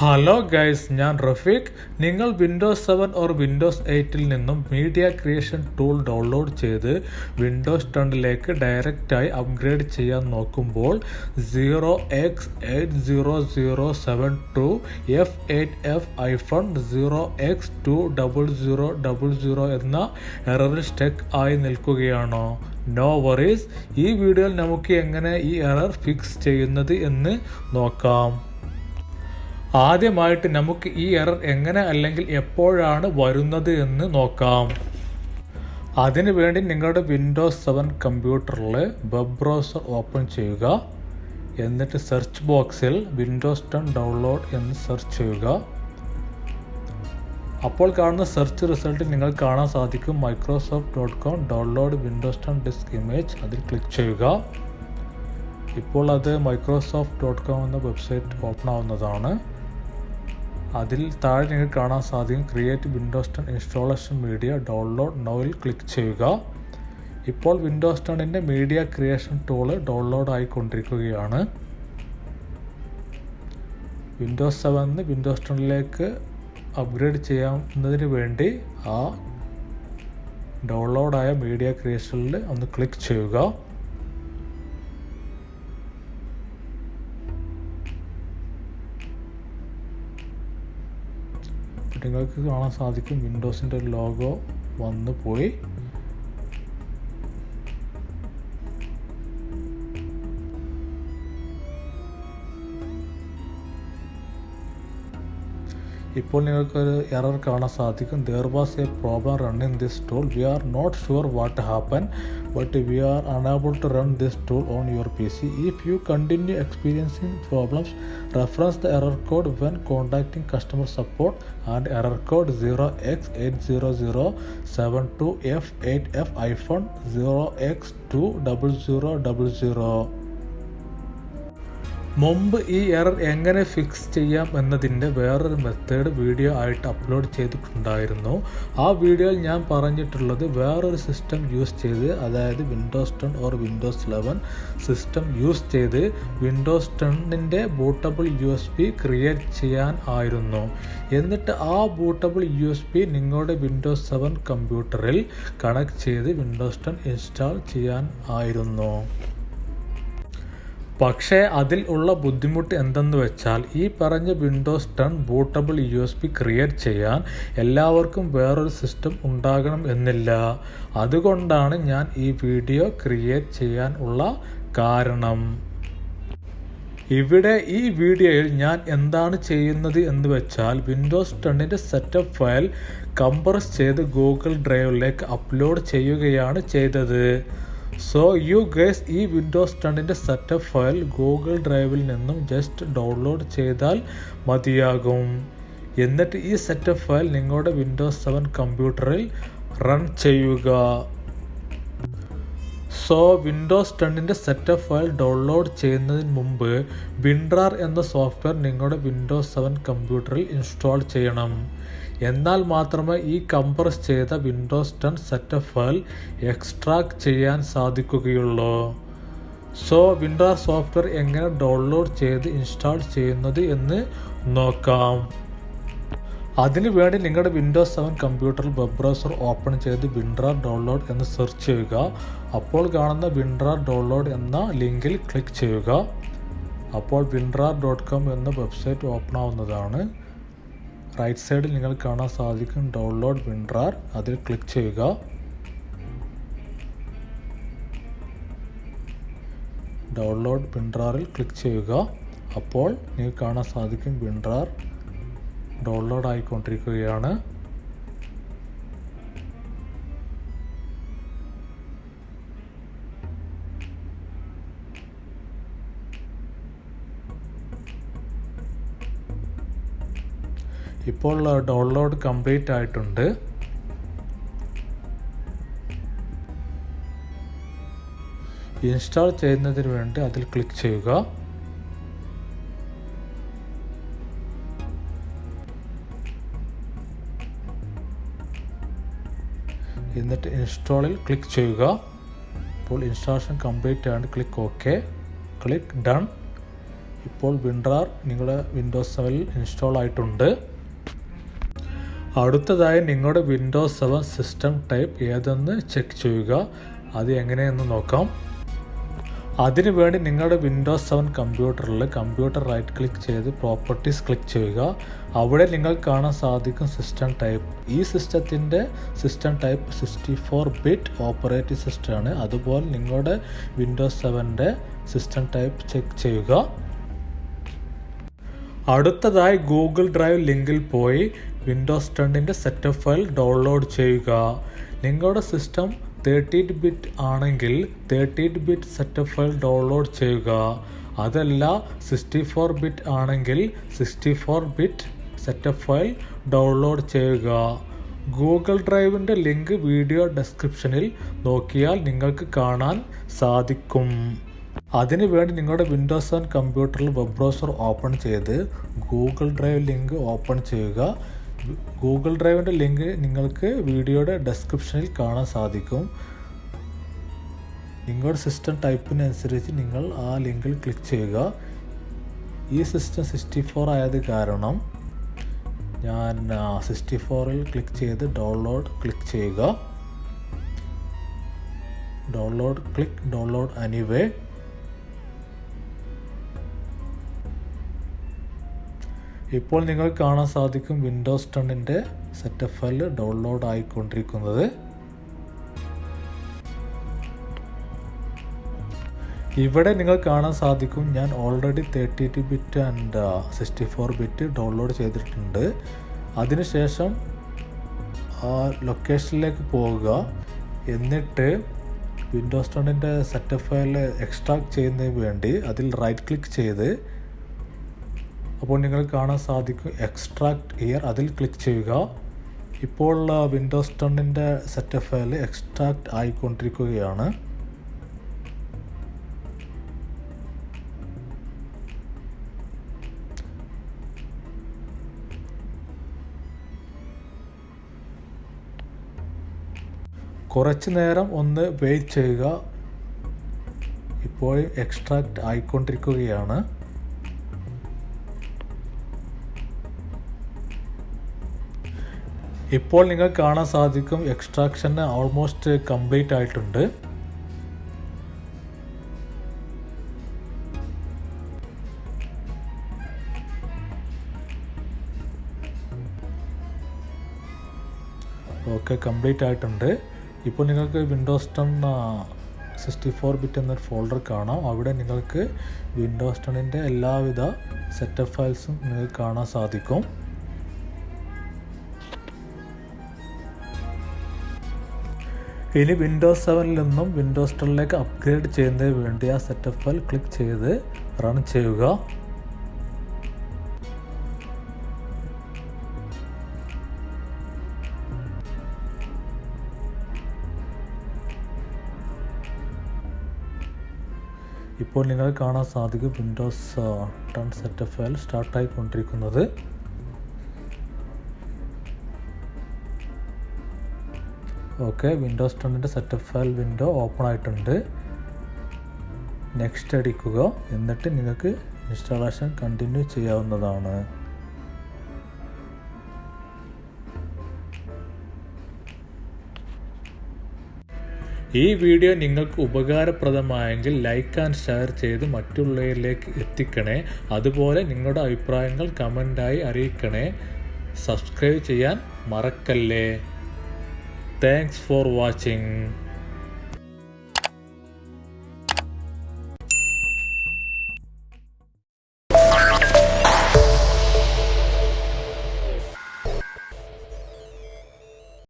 Hello guys, ഞാൻ റഫീഖ്. നിങ്ങൾ Windows 7 or Windows 8-ൽ നിന്നും മീഡിയ ക്രിയേഷൻ ടൂൾ ഡൗൺലോഡ് ചെയ്ത് വിൻഡോസ് 10-ലേക്ക് ഡയറക്റ്റായി അപ്ഗ്രേഡ് ചെയ്യാൻ നോക്കുമ്പോൾ 0x80072F8F-0x20000 എന്ന എററിൽ സ്റ്റക്ക് ആയി നിൽക്കുകയാണോ? നോ വറീസ്, ഈ വീഡിയോയിൽ നമുക്ക് എങ്ങനെ ഈ എറർ ഫിക്സ് ചെയ്യുന്നത് എന്ന് നോക്കാം. ആദ്യമായിട്ട് നമുക്ക് ഈ എറർ എങ്ങനെ അല്ലെങ്കിൽ എപ്പോഴാണ് വരുന്നത് എന്ന് നോക്കാം. അതിനു വേണ്ടി നിങ്ങളുടെ വിൻഡോസ് 7 കമ്പ്യൂട്ടറിൽ വെബ് ബ്രൗസർ ഓപ്പൺ ചെയ്യുക. എന്നിട്ട് സെർച്ച് ബോക്സിൽ വിൻഡോസ് 10 ഡൗൺലോഡ് എന്ന് സെർച്ച് ചെയ്യുക. അപ്പോൾ കാണുന്ന സെർച്ച് റിസൾട്ടിൽ നിങ്ങൾ കാണാൻ സാധിക്കും microsoft.com download Windows 10 disk image. അതിൽ ക്ലിക്ക് ചെയ്യുക. ഇപ്പോൾ അത് microsoft.com എന്ന വെബ്സൈറ്റ് ഓപ്പൺ ആവുന്നതാണ്. അതിൽ താഴെ നിങ്ങൾക്ക് കാണാൻ സാധിക്കും create Windows 10 installation media download നൗവിൽ ക്ലിക്ക് ചെയ്യുക. ഇപ്പോൾ വിൻഡോസ് 10-ൻ്റെ മീഡിയ ക്രിയേഷൻ ടൂള് ഡൗൺലോഡ് ആയിക്കൊണ്ടിരിക്കുകയാണ്. വിൻഡോസ് 7 വിൻഡോസ് 10-ലേക്ക് അപ്ഗ്രേഡ് ചെയ്യാവുന്നതിന് വേണ്ടി ആ ഡൗൺലോഡായ മീഡിയ ക്രിയേഷനിൽ ഒന്ന് ക്ലിക്ക് ചെയ്യുക. നിങ്ങൾക്ക് കാണാൻ സാധിക്കും വിൻഡോസിൻ്റെ ലോഗോ വന്നു പോയി. ഇപ്പോൾ നിങ്ങൾക്കൊരു എറർ കാണാൻ സാധിക്കും. there was a problem running this tool. we are not sure what happened, but we are unable to run this tool on your PC. if you continue experiencing problems, reference the error code when contacting customer support and error code 0x80072F8F-0x20000. മുമ്പ് ഈ error എങ്ങനെ fix ചെയ്യാം എന്നതിൻ്റെ വേറൊരു method video ആയിട്ട് upload ചെയ്തിട്ടുണ്ടായിരുന്നു. ആ വീഡിയോയിൽ ഞാൻ പറഞ്ഞിട്ടുള്ളത് വേറൊരു സിസ്റ്റം യൂസ് ചെയ്ത്, അതായത് Windows 10 or Windows 11 system use ചെയ്ത് വിൻഡോസ് 10-ൻ്റെ ബൂട്ടബിൾ USB ക്രിയേറ്റ് ചെയ്യാൻ ആയിരുന്നു. എന്നിട്ട് ആ ബൂട്ടബിൾ USB നിങ്ങളുടെ വിൻഡോസ് 7 കമ്പ്യൂട്ടറിൽ കണക്ട് ചെയ്ത് വിൻഡോസ് 10 ഇൻസ്റ്റാൾ ചെയ്യാൻ ആയിരുന്നു. പക്ഷേ അതിൽ ഉള്ള ബുദ്ധിമുട്ട് എന്തെന്ന് വെച്ചാൽ ഈ പറഞ്ഞ വിൻഡോസ് 10 ബൂട്ടബിൾ USB ക്രിയേറ്റ് ചെയ്യാൻ എല്ലാവർക്കും വേറൊരു സിസ്റ്റം ഉണ്ടാകണം എന്നില്ല. അതുകൊണ്ടാണ് ഞാൻ ഈ വീഡിയോ ക്രിയേറ്റ് ചെയ്യാൻ ഉള്ള കാരണം. ഇവിടെ ഈ വീഡിയോയിൽ ഞാൻ എന്താണ് ചെയ്യുന്നത് എന്ന് വെച്ചാൽ വിൻഡോസ് 10-ൻ്റെ സെറ്റപ്പ് ഫയൽ കംപ്രസ് ചെയ്ത് ഗൂഗിൾ ഡ്രൈവിലേക്ക് അപ്ലോഡ് ചെയ്യുകയാണ് ചെയ്തത്. സോ യു ഗൈസ് ഈ വിൻഡോസ് 10-ൻ്റെ സെറ്റപ്പ് ഫയൽ ഗൂഗിൾ ഡ്രൈവിൽ നിന്നും ജസ്റ്റ് ഡൗൺലോഡ് ചെയ്താൽ മതിയാകും. എന്നിട്ട് ഈ സെറ്റപ്പ് ഫയൽ നിങ്ങളുടെ വിൻഡോസ് 7 കമ്പ്യൂട്ടറിൽ റൺ ചെയ്യുക. സോ വിൻഡോസ് 10-ൻ്റെ സെറ്റപ്പ് ഫയൽ ഡൗൺലോഡ് ചെയ്യുന്നതിന് മുമ്പ് വിൻഡ്രാർ എന്ന സോഫ്റ്റ്വെയർ നിങ്ങളുടെ വിൻഡോസ് 7 കമ്പ്യൂട്ടറിൽ ഇൻസ്റ്റാൾ ചെയ്യണം. എന്നാൽ മാത്രമേ ഈ കംപ്രസ് ചെയ്ത വിൻഡോസ് 10 സെറ്റപ്പ് ഫയൽ എക്സ്ട്രാക്ട് ചെയ്യാൻ സാധിക്കുകയുള്ളൂ. സോ വിൻഡ്രാർ സോഫ്റ്റ്വെയർ എങ്ങനെ ഡൗൺലോഡ് ചെയ്ത് ഇൻസ്റ്റാൾ ചെയ്യുന്നത് എന്ന് നോക്കാം. അതിനുവേണ്ടി നിങ്ങളുടെ വിൻഡോസ് 7 കമ്പ്യൂട്ടറിൽ വെബ് ബ്രൗസർ ഓപ്പൺ ചെയ്ത് വിൻഡ്രാർ ഡൗൺലോഡ് എന്ന് സെർച്ച് ചെയ്യുക. അപ്പോൾ കാണുന്ന വിൻഡ്രാർ ഡൗൺലോഡ് എന്ന ലിങ്കിൽ ക്ലിക്ക് ചെയ്യുക. അപ്പോൾ winrar.com എന്ന വെബ്സൈറ്റ് ഓപ്പൺ ആവുന്നതാണ്. റൈറ്റ് സൈഡിൽ നിങ്ങൾ കാണാൻ സാധിക്കും ഡൗൺലോഡ് വിൻഡ്രാർ. അതിൽ ക്ലിക്ക് ചെയ്യുക. ഡൗൺലോഡ് വിൻഡ്രാറിൽ ക്ലിക്ക് ചെയ്യുക. അപ്പോൾ നിങ്ങൾക്ക് കാണാൻ സാധിക്കും വിൻഡ്രാർ ഡൗൺലോഡ് ആയിക്കൊണ്ടിരിക്കുകയാണ്. ഇപ്പോൾ ഡൗൺലോഡ് കംപ്ലീറ്റ് ആയിട്ടുണ്ട്. ഇൻസ്റ്റാൾ ചെയ്യുന്നതിന് വേണ്ടി അതിൽ ക്ലിക്ക് ചെയ്യുക. എന്നിട്ട് ഇൻസ്റ്റാളിൽ ക്ലിക്ക് ചെയ്യുക. ഇപ്പോൾ ഇൻസ്റ്റാളേഷൻ കംപ്ലീറ്റ് ആണ്. Click OK, click done. ഇപ്പോൾ WinRAR നിങ്ങളുടെ വിൻഡോസ് 7 ഇൻസ്റ്റാൾ ആയിട്ടുണ്ട്. അടുത്തതായി നിങ്ങളുടെ വിൻഡോസ് 7 സിസ്റ്റം ടൈപ്പ് ഏതെന്ന് ചെക്ക് ചെയ്യുക. അത് എങ്ങനെയെന്ന് നോക്കാം. അതിനുവേണ്ടി നിങ്ങളുടെ വിൻഡോസ് 7 കമ്പ്യൂട്ടറിൽ കമ്പ്യൂട്ടർ റൈറ്റ് ക്ലിക്ക് ചെയ്ത് പ്രോപ്പർട്ടീസ് ക്ലിക്ക് ചെയ്യുക. അവിടെ നിങ്ങൾക്ക് കാണാൻ സാധിക്കും സിസ്റ്റം ടൈപ്പ്. ഈ സിസ്റ്റത്തിൻ്റെ സിസ്റ്റം ടൈപ്പ് 64-ബിറ്റ് ഓപ്പറേറ്റിംഗ് സിസ്റ്റമാണ്. അതുപോലെ നിങ്ങളുടെ വിൻഡോസ് 7ൻ്റെ സിസ്റ്റം ടൈപ്പ് ചെക്ക് ചെയ്യുക. അടുത്തതായി ഗൂഗിൾ ഡ്രൈവ് ലിങ്കിൽ പോയി വിൻഡോസ് 10ൻ്റെ സെറ്റപ്പ് ഫയൽ ഡൗൺലോഡ് ചെയ്യുക. നിങ്ങളുടെ സിസ്റ്റം 32-ബിറ്റ് ആണെങ്കിൽ 32-ബിറ്റ് സെറ്റപ്പ് ഫയൽ ഡൗൺലോഡ് ചെയ്യുക. അതല്ല 64-ബിറ്റ് ആണെങ്കിൽ 64-ബിറ്റ് സെറ്റപ്പ് ഫയൽ ഡൗൺലോഡ് ചെയ്യുക. ഗൂഗിൾ ഡ്രൈവിൻ്റെ ലിങ്ക് വീഡിയോ ഡിസ്ക്രിപ്ഷനിൽ നോക്കിയാൽ നിങ്ങൾക്ക് കാണാൻ സാധിക്കും. അതിനുവേണ്ടി നിങ്ങളുടെ വിൻഡോസ് 7 കമ്പ്യൂട്ടറിൽ വെബ് ബ്രൗസർ ഓപ്പൺ ചെയ്ത് ഗൂഗിൾ ഡ്രൈവ് ലിങ്ക് ഓപ്പൺ ചെയ്യുക. ഗൂഗിൾ ഡ്രൈവിൻ്റെ ലിങ്ക് നിങ്ങൾക്ക് വീഡിയോയുടെ ഡിസ്ക്രിപ്ഷനിൽ കാണാൻ സാധിക്കും. നിങ്ങളുടെ സിസ്റ്റം ടൈപ്പിനനുസരിച്ച് നിങ്ങൾ ആ ലിങ്കിൽ ക്ലിക്ക് ചെയ്യുക. ഈ സിസ്റ്റം 64 ആയത് കാരണം ഞാൻ 64-ൽ ക്ലിക്ക് ചെയ്ത് ഡൗൺലോഡ് ക്ലിക്ക് ചെയ്യുക. Download anyway. ഇപ്പോൾ നിങ്ങൾക്ക് കാണാൻ സാധിക്കും വിൻഡോസ് 10ൻ്റെ സെറ്റപ്പ് ഫയൽ ഡൗൺലോഡ് ആയിക്കൊണ്ടിരിക്കുന്നത്. ഇവിടെ നിങ്ങൾ കാണാൻ സാധിക്കും ഞാൻ ഓൾറെഡി 32-ബിറ്റ് ആൻഡ് 64-ബിറ്റ് ഡൗൺലോഡ് ചെയ്തിട്ടുണ്ട്. അതിനുശേഷം ആ ലൊക്കേഷനിലേക്ക് പോവുക. എന്നിട്ട് വിൻഡോസ് 10ൻ്റെ സെറ്റപ്പ് ഫയൽ എക്സ്ട്രാക്ട് ചെയ്യുന്നതിന് വേണ്ടി അതിൽ റൈറ്റ് ക്ലിക്ക് ചെയ്ത് അപ്പോൾ നിങ്ങൾ കാണാൻ സാധിക്കും എക്സ്ട്രാക്ട് ഹിയർ, അതിൽ ക്ലിക്ക് ചെയ്യുക. ഇപ്പോൾ വിൻഡോസ് 10ൻ്റെ സെറ്റപ്പ് ഫയൽ എക്സ്ട്രാക്ട് ആയിക്കൊണ്ടിരിക്കുകയാണ്. കുറച്ച് നേരം ഒന്ന് വെയിറ്റ് ചെയ്യുക. ഇപ്പോൾ എക്സ്ട്രാക്ട് ആയിക്കൊണ്ടിരിക്കുകയാണ്. ഇപ്പോൾ നിങ്ങൾ കാണാൻ സാധിക്കും എക്സ്ട്രാക്ഷൻ ഓൾമോസ്റ്റ് കംപ്ലീറ്റ് ആയിട്ടുണ്ട്. ഓക്കെ, കംപ്ലീറ്റ് ആയിട്ടുണ്ട്. ഇപ്പോൾ നിങ്ങൾക്ക് വിൻഡോസ് 10 64-ബിറ്റ് എന്നൊരു ഫോൾഡർ കാണാം. അവിടെ നിങ്ങൾക്ക് വിൻഡോസ് 10ൻ്റെ എല്ലാവിധ സെറ്റപ്പ് ഫയൽസും നിങ്ങൾക്ക് കാണാൻ സാധിക്കും. ഇനി വിൻഡോസ് 7ൽ നിന്നും വിൻഡോസ് 10ലേക്ക് അപ്ഗ്രേഡ് ചെയ്യുന്നതിന് വേണ്ടി ആ സെറ്റപ്പ് ഫയൽ ക്ലിക്ക് ചെയ്ത് റൺ ചെയ്യുക. ഇപ്പോൾ നിങ്ങൾ കാണാൻ സാധിക്കും വിൻഡോസ് 10 സെറ്റപ്പ് ഫയൽ സ്റ്റാർട്ടായിക്കൊണ്ടിരിക്കുന്നത്. ഓക്കെ, വിൻഡോസ് 10ൻ്റെ സെറ്റപ്പ് ഫയൽ വിൻഡോ ഓപ്പൺ ആയിട്ടുണ്ട്. നെക്സ്റ്റ് അടിക്കുക. എന്നിട്ട് നിങ്ങൾക്ക് ഇൻസ്റ്റാളേഷൻ കണ്ടിന്യൂ ചെയ്യാവുന്നതാണ്. ഈ വീഡിയോ നിങ്ങൾക്ക് ഉപകാരപ്രദമായെങ്കിൽ ലൈക്ക് ആൻഡ് ഷെയർ ചെയ്ത് മറ്റുള്ളവരിലേക്ക് എത്തിക്കണേ. അതുപോലെ നിങ്ങളുടെ അഭിപ്രായങ്ങൾ കമൻ്റായി അറിയിക്കണേ. സബ്സ്ക്രൈബ് ചെയ്യാൻ മറക്കല്ലേ. Thanks for watching.